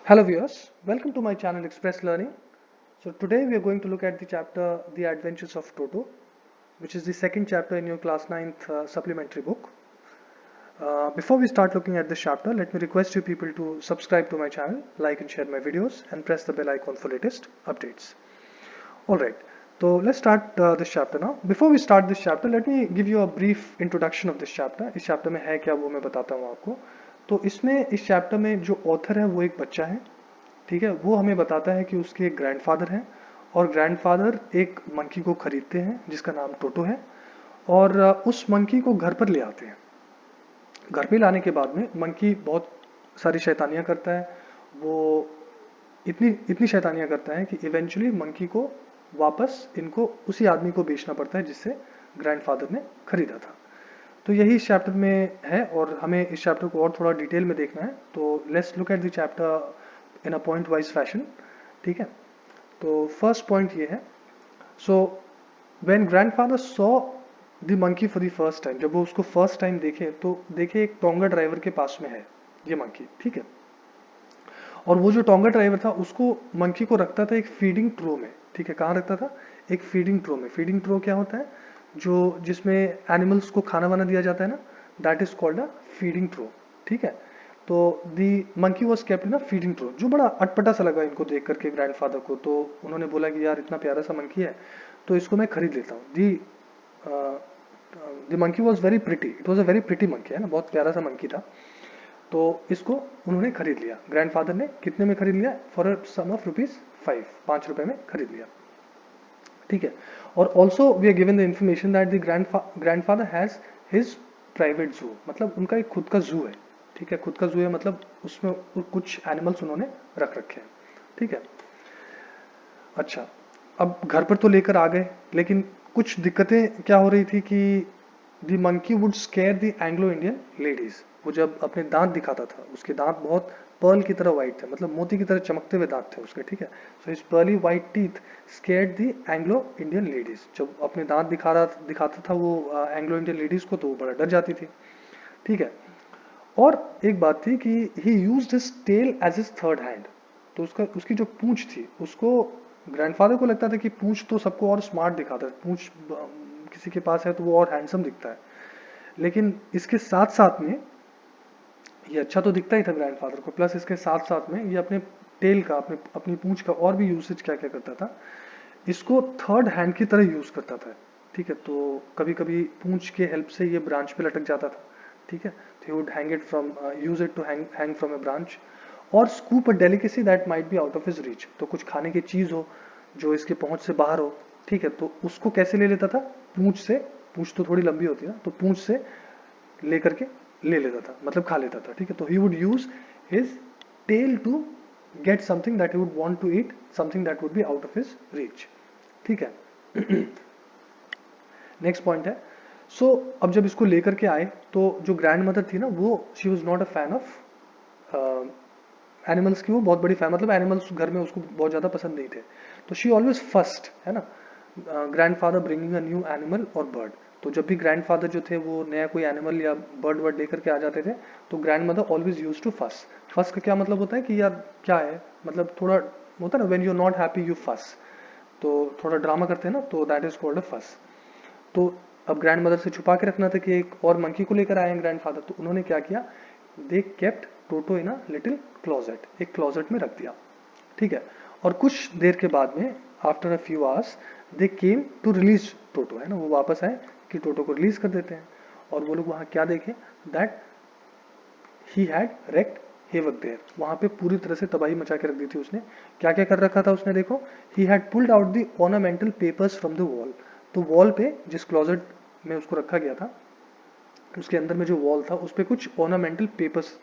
Hello viewers, welcome to my channel Express Learning. So today we are going to look at the chapter The Adventures of Toto, which is the second chapter in your class 9th supplementary book. Before we start looking at this chapter, let me request you people to subscribe to my channel, like and share my videos, and press the bell icon for latest updates. Alright, so let's start this chapter now. Before we start this chapter, let me give you a brief introduction of this chapter. इस chapter में है क्या वो मैं बताता हूँ आपको. तो इसमें इस chapter में जो author है वो एक बच्चा है, ठीक है. वो हमें बताता है कि उसके एक ग्रैंडफादर हैं और ग्रैंडफादर एक मंकी को खरीदते हैं जिसका नाम टोटो है और उस मंकी को घर पर ले आते हैं. घर पे लाने के बाद में मंकी बहुत सारी शैतानियां करता है. वो इतनी इतनी शैतानियां करता है कि इवेंचुअली मंकी को वापस इनको उसी आदमी को बेचना पड़ता है जिससे ग्रैंडफादर ने खरीदा था. तो यही इस चैप्टर में है और हमें इस चैप्टर को और थोड़ा डिटेल में देखना है. तो let's look at the chapter in a point wise fashion. ठीक है. तो फर्स्ट पॉइंट ये है. So when grandfather saw the monkey for the first time, जब वो उसको फर्स्ट टाइम देखे तो देखे एक टोंगा ड्राइवर के पास में है ये मंकी. ठीक है. और वो जो टोंगा ड्राइवर था उसको मंकी को रखता था एक फीडिंग ट्रो में. ठीक है. कहाँ रखता था? एक फीडिंग ट्रो में. फीडिंग ट्रो क्या होता है? जो जिसमें एनिमल्स को खाना वाना दिया जाता है ना, that is called a feeding trough. ठीक है. तो the monkey was kept in a feeding trough, जो बड़ा अटपटा सा लगा इनको देख करके ग्रैंडफादर को. तो उन्होंने बोला कि यार इतना प्यारा सा मंकी है तो इसको मैं खरीद लेता हूँ. The monkey was very pretty. It was a very pretty monkey, है ना, बहुत प्यारा सा मंकी था. तो इसको उन्होंने खरीद लिया. ग्रैंडफादर ने कितने में खरीद लिया? फॉर अ सम ऑफ ₹5, 5 रुपए में खरीद लिया. ठीक है. और also we are given the information that the grandfather has his private zoo, मतलब उनका एक खुद का जू है. ठीक है. खुद का जू है मतलब उसमें कुछ एनिमल्स उन्होंने रख रखे हैं. ठीक है. अच्छा, अब घर पर तो लेकर आ गए, लेकिन कुछ दिक्कतें क्या हो रही थी कि the monkey would square the Anglo Indian ladies. वो जब अपने दांत दिखाता था, उसके दांत बहुत पर्ल की तरह वाइट थे, मतलब मोती की तरह चमकते हुए दांत थे उसके. ठीक है. So his pearly white teeth scared the Anglo Indian ladies. जब अपने दांत दिखाता था वो एंग्लो इंडियन लेडीज को, तो वो बड़ा डर जाती थी. ठीक है. और एक बात थी कि he used his tail as his third hand. तो उसकी जो पूंछ थी उसको, ग्रैंडफादर को लगता था कि पूंछ तो सबको और स्मार्ट दिखाता है, पूंछ किसी के पास है तो वो और हैंडसम दिखता है. लेकिन इसके साथ साथ में ये अच्छा तो दिखता ही था ग्रैंडफादर को, प्लस इसके साथ साथ में ये अपने टेल का, अपनी पूंछ का और भी यूसेज क्या क्या करता था, इसको थर्ड हैंड की तरह यूज करता था. ठीक है. तो कभी कभी पूंछ के हेल्प से ये ब्रांच पे लटक जाता था. ठीक है. तो would hang it from use it to hang from a branch और scoop a delicacy that might be out of his reach. तो कुछ खाने की चीज हो जो इसके पहुंच से बाहर हो. ठीक है. तो उसको कैसे ले लेता था? पूंछ से. पूंछ तो थोड़ी लंबी होती है, तो पूंछ से लेकर के ले लेता था, मतलब खा लेता था. ठीक है. तो he would use his tail to get something that he would want to eat, something that would be out of his reach. ठीक है. नेक्स्ट पॉइंट है. सो अब जब इसको लेकर के आए तो जो ग्रैंड मदर थी ना, वो she was not a fan of animals की. वो बहुत बड़ी फैन, मतलब एनिमल्स घर में उसको बहुत ज़्यादा पसंद नहीं थे. तो शी ऑलवेज फर्स्ट, है ना, grandfather bringing a new animal और बर्ड. तो जब भी ग्रैंडफादर जो थे वो नया कोई एनिमल या बर्ड वर्ड लेकर के आ जाते थे, तो grandmother always use to fuss. Fuss का क्या मतलब होता है कि यार क्या है, मतलब थोड़ा होता है ना, when you are not happy you fuss. तो थोड़ा ड्रामा करते हैं ना, तो दैट इज कॉल्ड अ फस. तो अब ग्रैंड मदर से छुपा के रखना था कि एक और मंकी को लेकर आए हैं ग्रैंडफादर. तो उन्होंने क्या किया? They kept toto in a little closet. एक क्लोजेट में रख दिया. ठीक है. और कुछ देर के बाद में, after a few hours, they came to release Toto, है ना, वो वापस आए कि टोटो को रिलीज कर देते हैं. और वो लोग वहां क्या देखे? That he had wrecked havoc there. वहां पे पूरी तरह से तबाही मचा के रख दी थी उसने. क्या क्या कर रखा था उसने? देखो, he had pulled out the ornamental papers from the wall. तो वॉल पे, जिस क्लोजेट में उसको रखा गया था, उसके अंदर में जो वॉल था उस पे कुछ ऑर्नामेंटल पेपर्स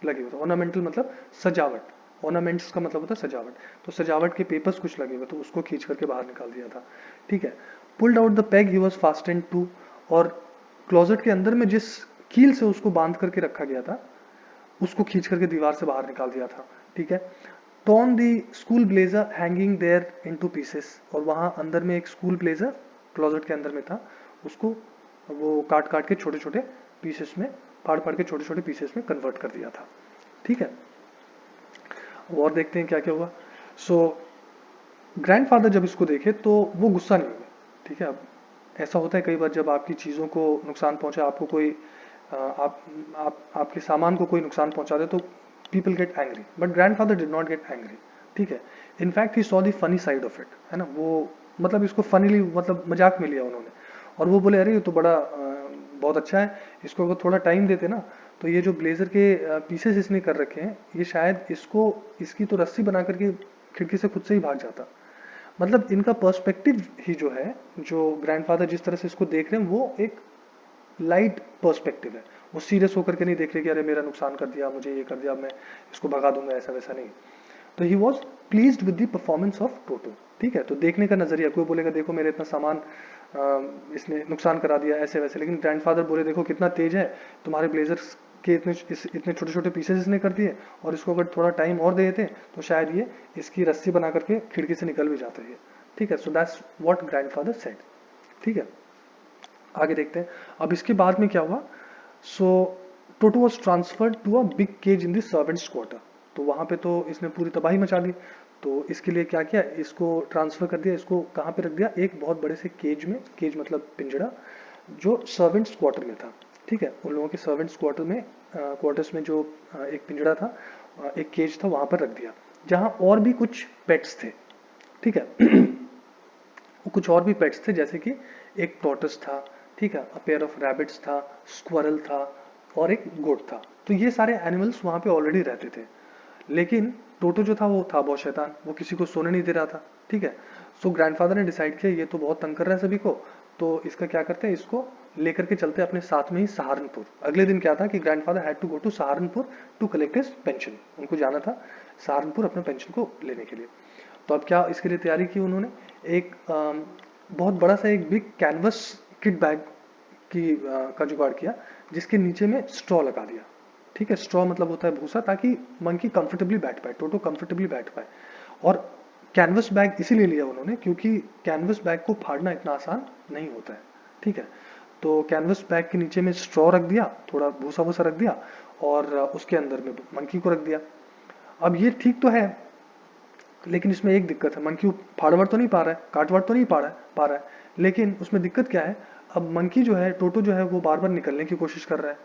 लगे हुए थे. ऑर्नामेंटल मतलब सजावट. ऑर्नामेंट्स का मतलब होता है सजावट. तो सजावट के पेपर्स कुछ लगे हुए, तो उसको खींच करके बाहर निकाल दिया था. ठीक है. Pulled out the peg he was fastened to. और क्लोजेट के अंदर में जिस कील से उसको बांध करके रखा गया था उसको खींच करके दीवार से बाहर निकाल दिया था. ठीक है. Torn the school blazer hanging there into pieces. और वहां अंदर में एक स्कूल ब्लेजर क्लोजेट के अंदर में था, उसको वो काट काट के छोटे छोटे पीसेस में, फाड़ फाड़ के छोटे छोटे पीसेस में कन्वर्ट कर दिया था. ठीक है. और देखते हैं क्या क्या हुआ। सो ग्रैंडफादर जब इसको देखे तो वो गुस्सा नहीं हुए, ठीक है। अब ऐसा होता है कई बार जब आपकी चीज़ों को नुकसान पहुंचा, आपको कोई आपके सामान को कोई नुकसान पहुंचा दे तो people get angry, but grandfather did not get angry, ठीक है। In fact he saw the funny side of it, है ना। वो मतलब इसको फनीली मतलब मजाक में लिया उन्होंने, और वो बोले अरे ये तो बड़ा बहुत अच्छा है, इसको अगर थोड़ा टाइम देते ना तो ये जो ब्लेजर के पीसेस इसने कर रखे हैं ये शायद इसको इसकी तो रस्सी बना करके खिड़की से खुद से ही भाग जाता। मतलब इनका पर्सपेक्टिव ही जो है, जो ग्रैंडफादर जिस तरह से इसको देख रहे हैं वो एक लाइट पर्सपेक्टिव है। वो सीरियस होकर के नहीं देख रहे कि अरे मेरा नुकसान कर दिया, मुझे ये कर दिया, मैं इसको भगा दूंगा, ऐसा वैसा नहीं। तो he was pleased with the performance of Toto, ठीक है। तो देखने का नजरिया, कोई बोलेगा देखो मेरे इतना सामान इसने नुकसान करा दिया ऐसे वैसे, लेकिन ग्रैंडफादर बोले देखो कितना तेज है, तुम्हारे ब्लेजर्स के इतने छोटे छोटे पीसेस इसने कर दिए, और इसको अगर थोड़ा टाइम और दे देते तो शायद ये इसकी रस्सी बना करके खिड़की से निकल भी जाता है, ठीक है। So that's what grandfather said, ठीक है। आगे देखते हैं अब इसके बाद में क्या हुआ। So Toto was transferred to a big cage in the servants quarter. तो वहां पे तो इसने पूरी तबाही मचा दी, तो इसके लिए क्या किया, इसको ट्रांसफर कर दिया, इसको कहाँ पे रख दिया, एक बहुत बड़े से केज में, केज मतलब पिंजड़ा, जो सर्वेंट्स क्वार्टर में था, ठीक है। उन लोगों के सर्वेंट्स क्वार्टर में क्वार्टर्स में जो एक पिंजड़ा था, एक केज था, वहां पर रख दिया, जहां और भी कुछ पेट्स थे, ठीक है। कुछ और भी पेट्स थे, जैसे कि एक टॉर्टस था, ठीक है, अ पेयर ऑफ रैबिट्स था, स्क्वारल था, और एक गोट था। तो ये सारे एनिमल्स वहां पे ऑलरेडी रहते थे, लेकिन टोटो जो था वो था बहुत शैतान, वो किसी को सोने नहीं दे रहा था, ठीक है। सो ग्रैंडफादर ने डिसाइड किया ये तो बहुत तंग कर रहा है सभी को, तो इसका क्या करते हैं, इसको लेकर के चलते अपने साथ में ही सहारनपुर। अगले दिन क्या था कि grandfather had to go to Saharanpur to collect his pension, उनको जाना था सहारनपुर अपने पेंशन को लेने के लिए। तो अब क्या इसके लिए तैयारी की उन्होंने, एक बहुत बड़ा सा एक बिग कैनवस किट बैग की का जुगाड़ किया, जिसके नीचे में स्ट्रॉ लगा दिया, ठीक है। स्ट्रॉ मतलब होता है भूसा, ताकि मंकी कंफर्टेबली बैठ पाए, टोटो कंफर्टेबली बैठ पाए। और कैनवस बैग इसीलिए लिया उन्होंने क्योंकि कैनवस बैग को फाड़ना इतना आसान नहीं होता है, ठीक है। तो कैनवस बैग के नीचे में स्ट्रॉ रख दिया, थोड़ा भूसा भूसा रख दिया, और उसके अंदर में मंकी को रख दिया। अब ये ठीक तो है, लेकिन इसमें एक दिक्कत है, मंकी फाड़वड़ तो नहीं पा रहा है, काटवड़ तो नहीं पा रहा है, लेकिन उसमें दिक्कत क्या है, अब मंकी जो है, टोटो जो है, वो बार बार निकलने की कोशिश कर रहा है,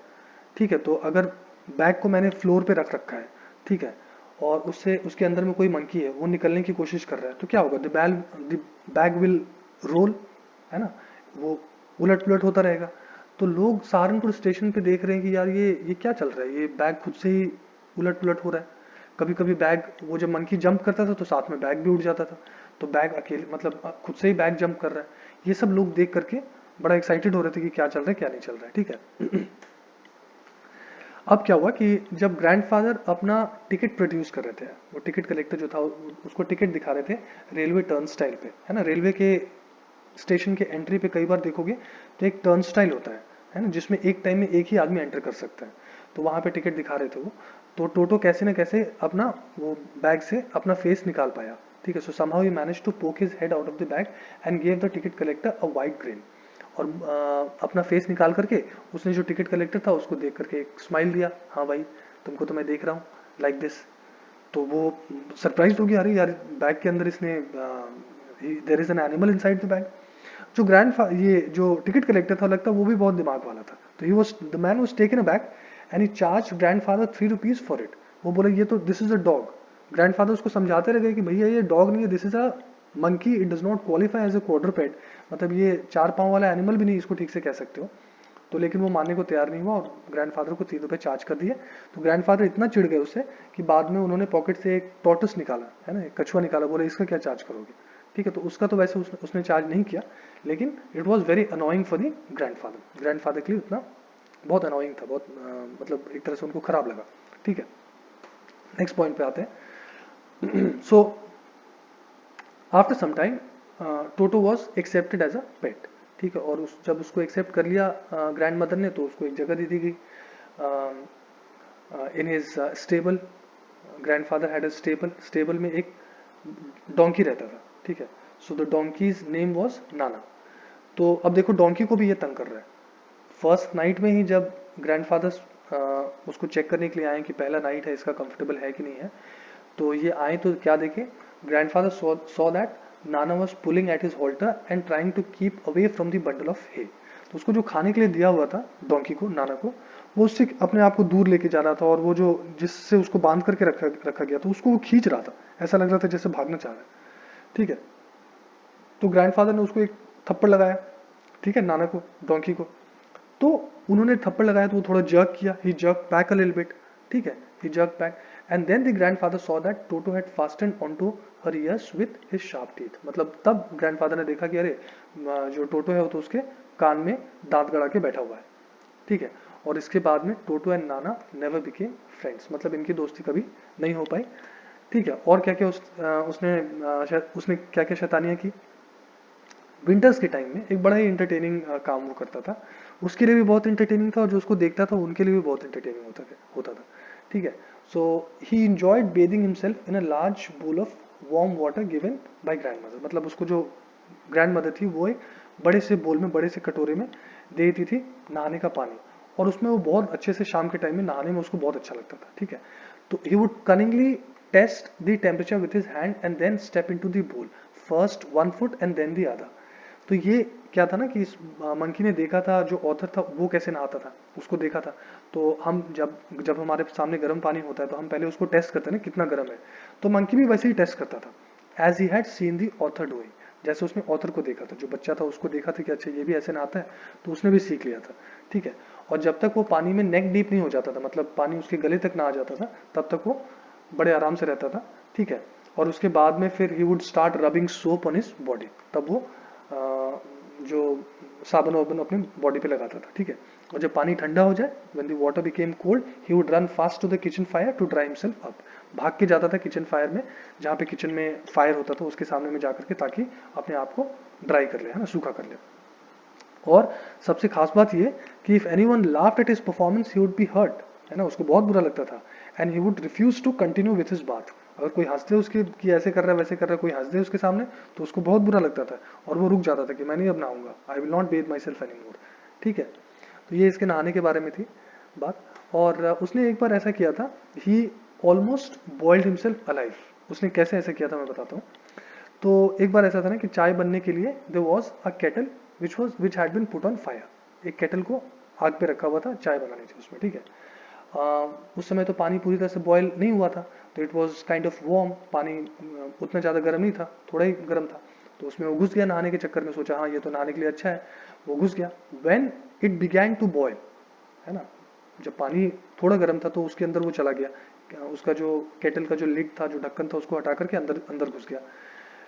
ठीक है। तो अगर बैग को मैंने फ्लोर पे रख रखा है, ठीक है, और उससे उसके अंदर में कोई मंकी है, वो निकलने की कोशिश कर रहा है, तो क्या होगा, द बैग विल रोल, है ना, वो उलट पुलट होता रहेगा। तो लोग सहारनपुर स्टेशन पे देख रहे हैं कि यार ये क्या चल रहा है, ये बैग खुद से ही उलट पुलट हो रहा है। कभी कभी बैग, वो जब मंकी जंप करता था तो साथ में बैग भी उड़ जाता था, तो बैग अकेले मतलब खुद से ही बैग जंप कर रहा है। ये सब लोग देख करके बड़ा एक्साइटेड हो रहे थे कि क्या चल रहा है क्या नहीं चल रहा है, ठीक है। अब क्या हुआ कि जब ग्रैंडफादर अपना टिकट प्रोड्यूस कर रहे थे, वो टिकट कलेक्टर जो था उसको टिकट दिखा रहे थे रेलवे टर्न स्टाइल पे, है ना। रेलवे के स्टेशन के एंट्री पे कई बार देखोगे तो एक टर्न स्टाइल होता है ना, जिसमें एक टाइम में एक ही आदमी एंटर कर सकता है। तो वहां पे टिकट दिखा रहे थे वो, तो टोटो कैसे न कैसे अपना वो बैग से अपना फेस निकाल पाया, ठीक है। So somehow he manage to poke his head out of the bag and give the ticket collector a wide grin. और अपना फेस निकाल करके उसने जो टिकट कलेक्टर था उसको देख करके एक स्माइल दिया, हाँ भाई तुमको तो मैं देख रहा हूँ, लाइक दिस। तो वो सरप्राइज हो गया, अरे यार बैग के अंदर इसने, there is an animal inside the bag. जो ये जो टिकट कलेक्टर था लगता है वो भी बहुत दिमाग वाला था, तो he was the man was taken a back and he charge grandfather 3 rupees for it. वो बोले ये तो this is a dog. Grandfather उसको समझाते रह गए कि भैया ये डॉग नहीं है, this is a monkey, it does not qualify as a quadruped, मतलब ये 4 पाँव वाला एनिमल भी नहीं इसको ठीक से कह सकते हो। तो लेकिन वो मानने को तैयार नहीं हुआ और ग्रैंडफादर को 3 रुपए चार्ज कर दिए। तो ग्रैंडफादर इतना चिढ़ गए उससे कि बाद में उन्होंने पॉकेट से एक टॉर्टस निकाला, है ना, एक कछुआ निकाला, बोले इसका क्या चार्ज करोगे, ठीक है। तो उसका तो वैसे उसने चार्ज नहीं किया, लेकिन it was very annoying for the grandfather. Grandfather के लिए उतना बहुत अनोइंग था, बहुत मतलब एक तरह से उनको खराब लगा, ठीक है। नेक्स्ट पॉइंट पे आते हैं। So after some time Toto was accepted as a pet, ठीक है। और जब उसको एक्सेप्ट कर लिया ग्रैंड मदर ने, तो उसको एक जगह दे दी गई in his stable. Grandfather had a stable, stable में एक डोंकी रहता था, ठीक है। So the donkey's name was नाना। तो अब देखो डोंकी को भी ये तंग कर रहा है। फर्स्ट नाइट में ही जब ग्रैंडफादर उसको चेक करने के लिए आए कि पहला नाइट है इसका कंफर्टेबल है कि नहीं है, तो ये आए तो क्या देखे, grandfather saw that Nana was pulling at his halter and trying to keep away from the bundle of hay. तो उसको जो खाने के लिए दिया हुआ था डोंकी को, नाना को, वो उससे अपने आप को दूर लेके जा रहा था, और वो जो जिससे उसको बांध करके रखा गया था उसको वो खींच रहा था, ऐसा लग रहा था जैसे भागना चाह रहा है। ठीक है, तो ग्रैंडफादर ने उसको एक थप्पड़ लगाया, ठीक है, नाना को, डोंकी को। तो उन्होंने थप्पड़ लगाया तो वो थोड़ा जर्क किया, he jerk back a little bit, ठीक है, he jerk back, and then the grandfather saw that Toto had fastened onto her ears with his sharp teeth. मतलब तब ग्रैंडफादर ने देखा कि अरे जो टोटो है वो तो उसके कान में दांत गड़ा के बैठा हुआ है, ठीक है। और इसके बाद में टोटो and Nana never became friends, मतलब इनकी दोस्ती कभी नहीं हो पाई, ठीक है। और क्या क्या उसने क्या क्या शैतानियां की। विंटर्स के टाइम में एक बड़ा ही इंटरटेनिंग काम वो करता था, उसके लिए भी बहुत इंटरटेनिंग था और जो उसको देखता था उनके लिए भी बहुत इंटरटेनिंग होता था, ठीक है। So he enjoyed bathing himself in a large bowl of warm water given by grandmother. मतलब उसको जो ग्रैंड मदर थी वो एक बड़े से बोल में, बड़े से कटोरे में दे देती थी नहाने का पानी, और उसमें वो बहुत अच्छे से शाम के टाइम में नहाने में उसको बहुत अच्छा लगता था, ठीक है। तो he would cunningly test the temperature with his hand and then step into the bowl, first 1 foot and then the other. तो ये क्या था ना कि इस मंकी ने देखा था, जो ऑथर था वो कैसे नहाता था, उसको देखा था। तो हम जब जब हमारे सामने गर्म पानी होता है तो हम पहले उसको टेस्ट करते हैं ना कितना गर्म है, तो मंकी भी वैसे ही टेस्ट करता था, as he had seen the author doing. जैसे उसने ऑथर को देखा था, जो बच्चा था उसको देखा था कि अच्छा ये भी ऐसे नहाता है, तो उसने भी सीख लिया था, ठीक है। और जब तक वो पानी में नेक डीप नहीं हो जाता था, मतलब पानी उसके गले तक ना आ जाता था, तब तक वो बड़े आराम से रहता था, ठीक है। और उसके बाद में फिर he would start rubbing soap on his body, तब वो जो साबुन वाबुन अपने बॉडी पे लगाता था, ठीक है। और जब पानी ठंडा हो जाए, when the water became cold, he would run fast to the kitchen fire to dry himself up. भाग के जाता था किचन फायर में, जहाँ पे किचन में फायर होता था उसके सामने में जाकर के, ताकि अपने आप को ड्राई कर ले, है ना, सूखा कर ले। और सबसे खास बात ये कि if anyone laughed at his performance he would be hurt, है ना, उसको बहुत बुरा लगता था, and he would refuse to continue with his बात। अगर कोई हंस दे उसके कि ऐसे कर रहा है वैसे कर रहा है, कोई हंस दे उसके सामने, तो उसको बहुत बुरा लगता था और वो रुक जाता था कि मैं नहीं अब नहाऊंगा, I will not bathe myself any more, ठीक है। तो ये इसके नहाने के बारे में थी बात। और उसने एक बार ऐसा किया था, ही ऑलमोस्ट बॉइल्ड हिमसेल्फ अलाइव। उसने कैसे ऐसा किया था मैं बताता हूँ। तो एक बार ऐसा था ना कि चाय बनने के लिए there was a kettle which had been put on fire. एक केटल को आग पे रखा हुआ था, चाय बनानी थी उसमें, ठीक है। उस समय तो पानी पूरी तरह से बॉयल नहीं हुआ था, तो it was kind of warm पानी, उतना ज़्यादा गर्म नहीं था, थोड़ा ही गर्म था। तो उसमें वो घुस गया नहाने के चक्कर में, सोचा हाँ ये तो नहाने के लिए अच्छा है, वो घुस गया। When it began to boil, है ना, जब पानी थोड़ा गर्म था तो उसके अंदर वो चला गया, उसका जो केटल का जो लिड था, जो ढक्कन था, उसको हटा करके अंदर अंदर घुस गया।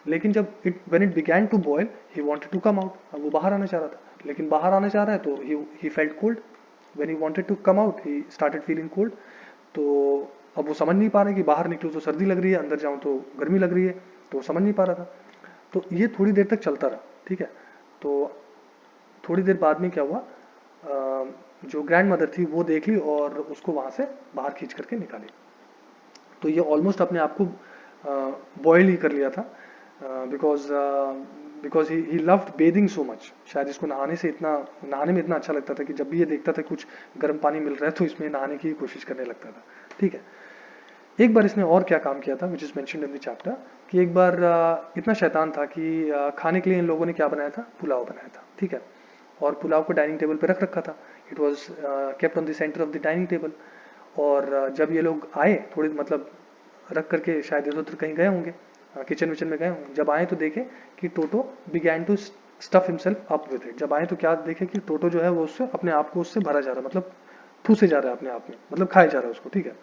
लेकिन जब when it began to boil he wanted to come out, अब वो बाहर आना चाह रहा था, लेकिन बाहर आना चाह रहा है तो he felt cold. When he wanted to come out he started feeling cold. तो अब वो समझ नहीं पा रहा कि बाहर निकलूँ तो सर्दी लग रही है, अंदर जाऊँ तो गर्मी लग रही है, तो वो समझ नहीं पा रहा था। तो ये थोड़ी देर तक चलता रहा, ठीक है। तो थोड़ी देर बाद में क्या हुआ, जो ग्रैंड मदर थी वो देख ली और उसको वहाँ से बाहर खींच करके निकाली। तो ये ऑलमोस्ट अपने आप को बॉयल ही कर लिया था, because because he loved bathing so much. शायद इसको नहाने में इतना अच्छा लगता था कि जब भी ये देखता था कुछ गर्म पानी मिल रहा है तो इसमें नहाने की कोशिश करने लगता था, ठीक है। एक बार इसने और क्या काम किया था, which is mentioned in the chapter, कि एक बार इतना शैतान था कि खाने के लिए इन लोगों ने क्या बनाया था, पुलाव बनाया था, ठीक है। और पुलाव को डाइनिंग टेबल पे रख रखा था, it was kept on the centre of the dining table. और जब ये लोग आए, थोड़ी मतलब रख करके शायद इधर उधर कहीं गए होंगे, किचन विचन में गए होंगे, जब आए तो देखे कि Toto began to stuff himself up with it. जब आए तो क्या देखे कि टोटो जो है वो उससे अपने आप को उससे भरा जा रहा है, मतलब ठूसे जा रहा है अपने आप में, मतलब खाया जा रहा है उसको, ठीक है।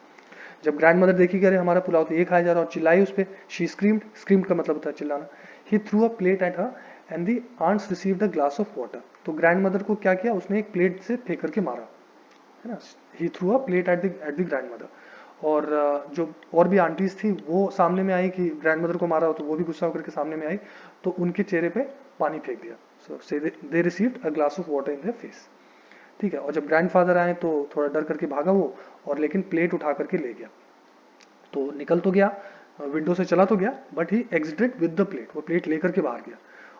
जब ग्रैंड मदर देखी कि अरे हमारा पुलाव तो ये खाया जा रहा है, और चिल्लाई उस पर, शी स्क्रीम्ड का मतलब होता है चिल्लाना। He threw a plate at her and the aunts received a glass of water. तो ग्रैंड मदर को क्या किया, उसने एक प्लेट से फेंक करके मारा, है ना। He threw a plate at the grandmother. और जो और भी आंटीज थी वो सामने में आई कि ग्रैंड मदर को मारा हो, तो वो भी गुस्सा होकर के सामने में आई, तो उनके चेहरे पे पानी फेंक दिया। So they received a glass of water in their face, ठीक है। और जब ग्रैंडफादर आए तो थोड़ा डर करके भागा वो, और लेकिन प्लेट उठा करके ले गया। तो निकल तो गया, विंडो से चला तो गया, but he exerted with the plate. वो प्लेट लेकर के बाहर गया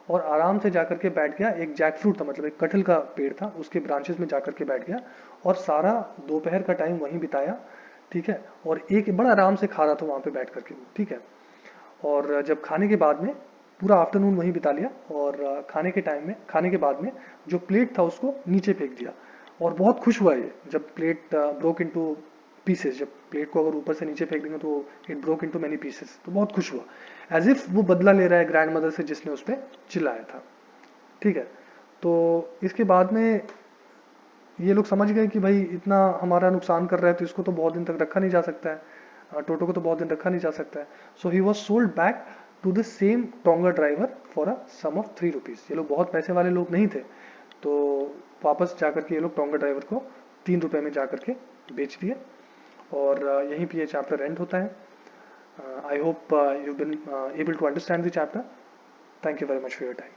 और आराम से जाकर के बैठ गया। एक जैक फ्रूट था, मतलब एक कटहल का पेड़ था, उसके ब्रांचेस में जाकर के बैठ गया और सारा दोपहर का टाइम वहीं बिताया, ठीक है, और एक बड़ा आराम से खा रहा था वहाँ पे बैठ करके, ठीक है। और जब खाने के बाद में पूरा आफ्टरनून वहीं बिता लिया, और खाने के बाद में जो प्लेट था उसको नीचे फेंक दिया, और बहुत खुश हुआ ये जब प्लेट ब्रोक इनटू पीसेस। जब प्लेट को अगर ऊपर से नीचे फेंक देंगे तो it broke into many pieces, तो बहुत खुश हुआ, एज इफ वो बदला ले रहा है ग्रैंड मदर से जिसने उस पर चिल्लाया था, ठीक है। तो इसके बाद में ये लोग समझ गए कि भाई इतना हमारा नुकसान कर रहा है तो इसको तो बहुत दिन तक रखा नहीं जा सकता है, टोटो को तो बहुत दिन रखा नहीं जा सकता है। So he was sold back to the same tonga driver for a sum of 3 rupees. ये लोग बहुत पैसे वाले लोग नहीं थे, तो वापस जा करके ये लोग टोंगा ड्राइवर को 3 रुपये में जा करके बेच दिए, और यहीं पे ये चैप्टर एंड होता है। I hope you been able to understand the chapter. Thank you very much for your time.